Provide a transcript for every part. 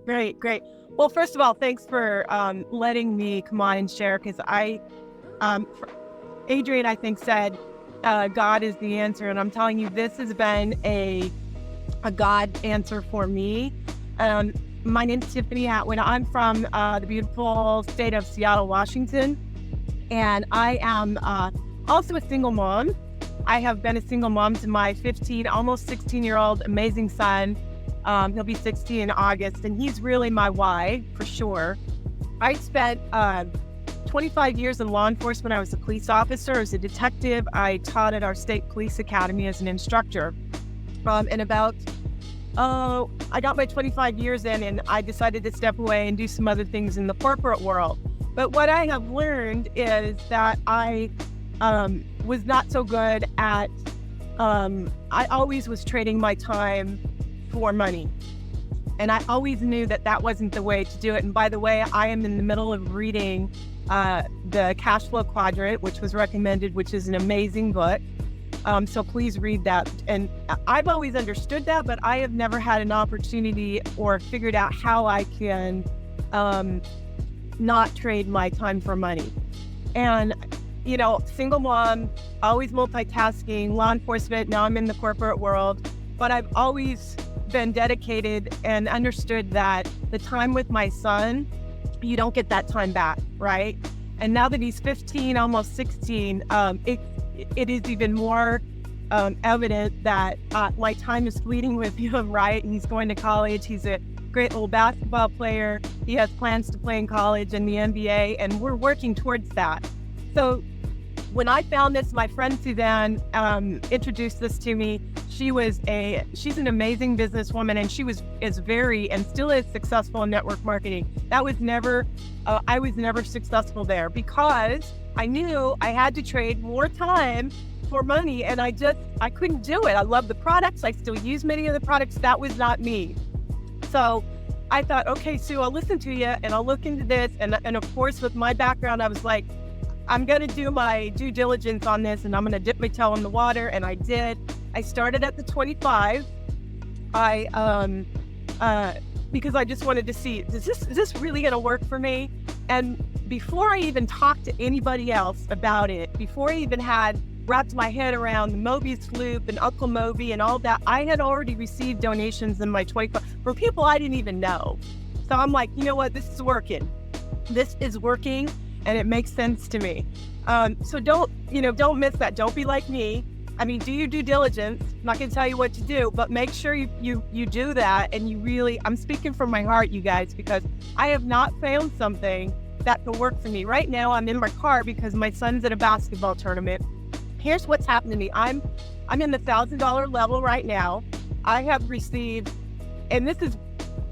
Great, great. Well, first of all, thanks for letting me come on and share, because Adrian, I think, said God is the answer, and I'm telling you, this has been a God answer for me. My name's Tiffany. I'm from the beautiful state of Seattle, Washington, and I am also a single mom. I have been a single mom to my 15, almost 16-year-old amazing son. He'll be 16 in August, and he's really my why, for sure. I spent 25 years in law enforcement. I was a police officer, I was a detective. I taught at our state police academy as an instructor. I got my 25 years in, and I decided to step away and do some other things in the corporate world. But what I have learned is that I was not so good at, I always was trading my time for money. And I always knew that that wasn't the way to do it. And by the way, I am in the middle of reading the Cash Flow Quadrant, which was recommended, which is an amazing book. So please read that. And I've always understood that, but I have never had an opportunity or figured out how I can not trade my time for money. And, you know, single mom, always multitasking, law enforcement, now I'm in the corporate world, but I've always been dedicated and understood that the time with my son, you don't get that time back, right? And now that he's 15, almost 16, it is even more evident that my time is fleeting with him, right? He's going to college. He's a great little basketball player. He has plans to play in college and the NBA, and we're working towards that. So when I found this, my friend Suzanne introduced this to me. She's an amazing businesswoman, and is very and still is successful in network marketing. I was never successful there because I knew I had to trade more time for money, and I couldn't do it. I love the products. I still use many of the products. That was not me. So I thought, okay, Sue, I'll listen to you and I'll look into this. And of course, with my background, I was like, I'm going to do my due diligence on this, and I'm going to dip my toe in the water. And I did. I started at the 25. Because I just wanted to see, is this really going to work for me? And before I even talked to anybody else about it, before I even had wrapped my head around the Mobius Loop and Uncle Moby and all that, I had already received donations in my 25 from people I didn't even know. So I'm like, you know what? This is working. This is working, and it makes sense to me. So don't miss that. Don't be like me. I mean, do your due diligence. I'm not going to tell you what to do, but make sure you do that. And you really, I'm speaking from my heart, you guys, because I have not found something that can work for me. Right now, I'm in my car because my son's at a basketball tournament. Here's what's happened to me. I'm in the $1,000 level right now. I have received, and this is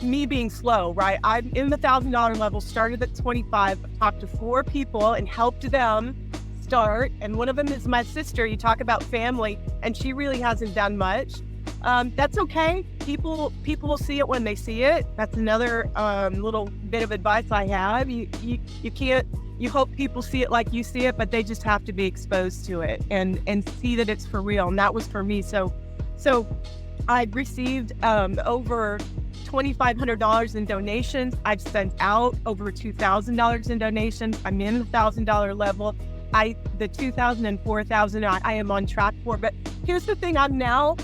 me being slow, right? I'm in the $1,000 level, started at 25, talked to 4 people and helped them start. And one of them is my sister. You talk about family, and she really hasn't done much. That's okay. People will see it when they see it. That's another little bit of advice I have. You can't, you hope people see it like you see it, but they just have to be exposed to it and see that it's for real. And that was for me. So I've received over $2,500 in donations. I've sent out over $2,000 in donations. I'm in the $1,000 level. The 2,000 and 4,000 I am on track for. But here's the thing, I'm now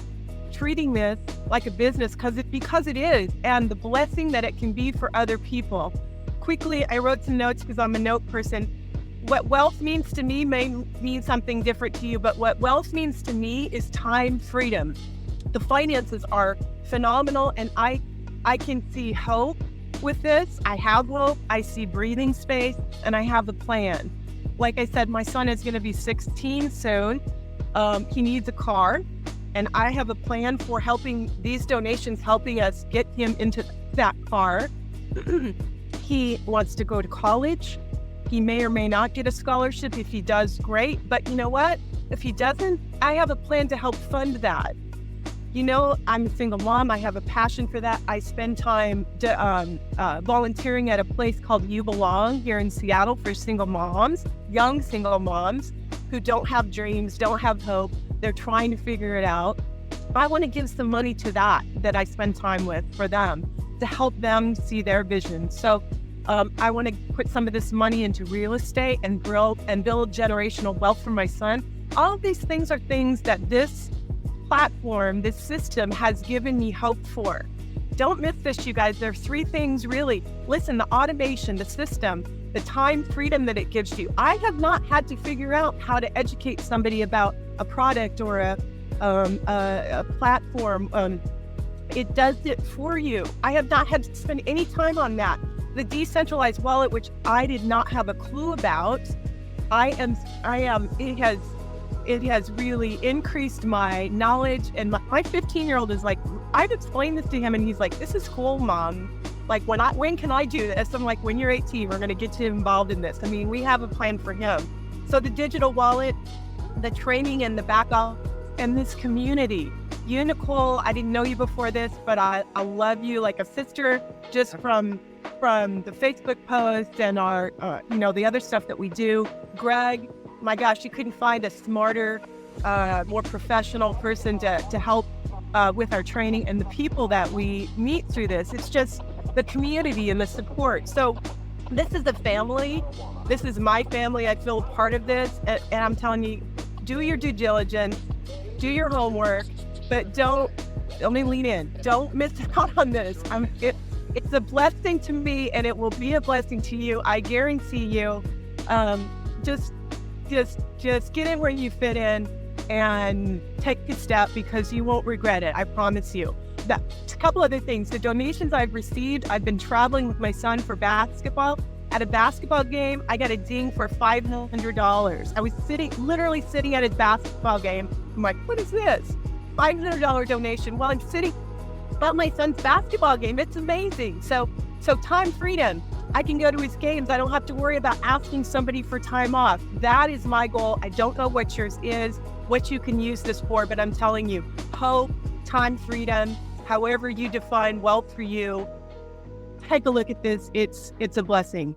treating this like a business because it is, and the blessing that it can be for other people. Quickly, I wrote some notes because I'm a note person. What wealth means to me may mean something different to you, but what wealth means to me is time freedom. The finances are phenomenal, and I can see hope with this. I have hope. I see breathing space, and I have a plan. Like I said, my son is going to be 16 soon. He needs a car, and I have a plan for these donations helping us get him into that car. He wants to go to college. He may or may not get a scholarship. If he does, great. But you know what? If he doesn't, I have a plan to help fund that. You know, I'm a single mom. I have a passion for that. I spend time volunteering at a place called You Belong here in Seattle for single moms, young single moms who don't have dreams, don't have hope. They're trying to figure it out. I want to give some money to that I spend time with for them. to help them see their vision. So I want to put some of this money into real estate and build generational wealth for my son. All of these things are things that this platform, this system has given me hope for. Don't miss this, you guys. There are 3 things really. Listen, the automation, the system, the time freedom that it gives you. I have not had to figure out how to educate somebody about a product or a platform. It does it for you. I have not had to spend any time on that. The decentralized wallet, which I did not have a clue about, it has really increased my knowledge. And my 15-year-old is like, I've explained this to him and he's like, this is cool, Mom. Like, when can I do this? I'm like, when you're 18, we're going to get you involved in this. I mean, we have a plan for him. So the digital wallet, the training and the back office, and this community. You, Nicole, I didn't know you before this, but I love you like a sister, just from the Facebook posts and our, the other stuff that we do. Greg, my gosh, you couldn't find a smarter, more professional person to help with our training, and the people that we meet through this. It's just the community and the support. So this is a family. This is my family. I feel a part of this. And I'm telling you, do your due diligence, do your homework, but let me lean in. Don't miss out on this. It's a blessing to me, and it will be a blessing to you. I guarantee you. Just get in where you fit in and take a step, because you won't regret it. I promise you. A couple other things. The donations I've received, I've been traveling with my son for basketball. At a basketball game, I got a ding for $500. I was literally sitting at a basketball game. I'm like, what is this? $500 donation while I'm sitting at my son's basketball game. It's amazing. So time freedom. I can go to his games. I don't have to worry about asking somebody for time off. That is my goal. I don't know what yours is, what you can use this for, but I'm telling you, hope, time freedom, however you define wealth for you, take a look at this. It's a blessing.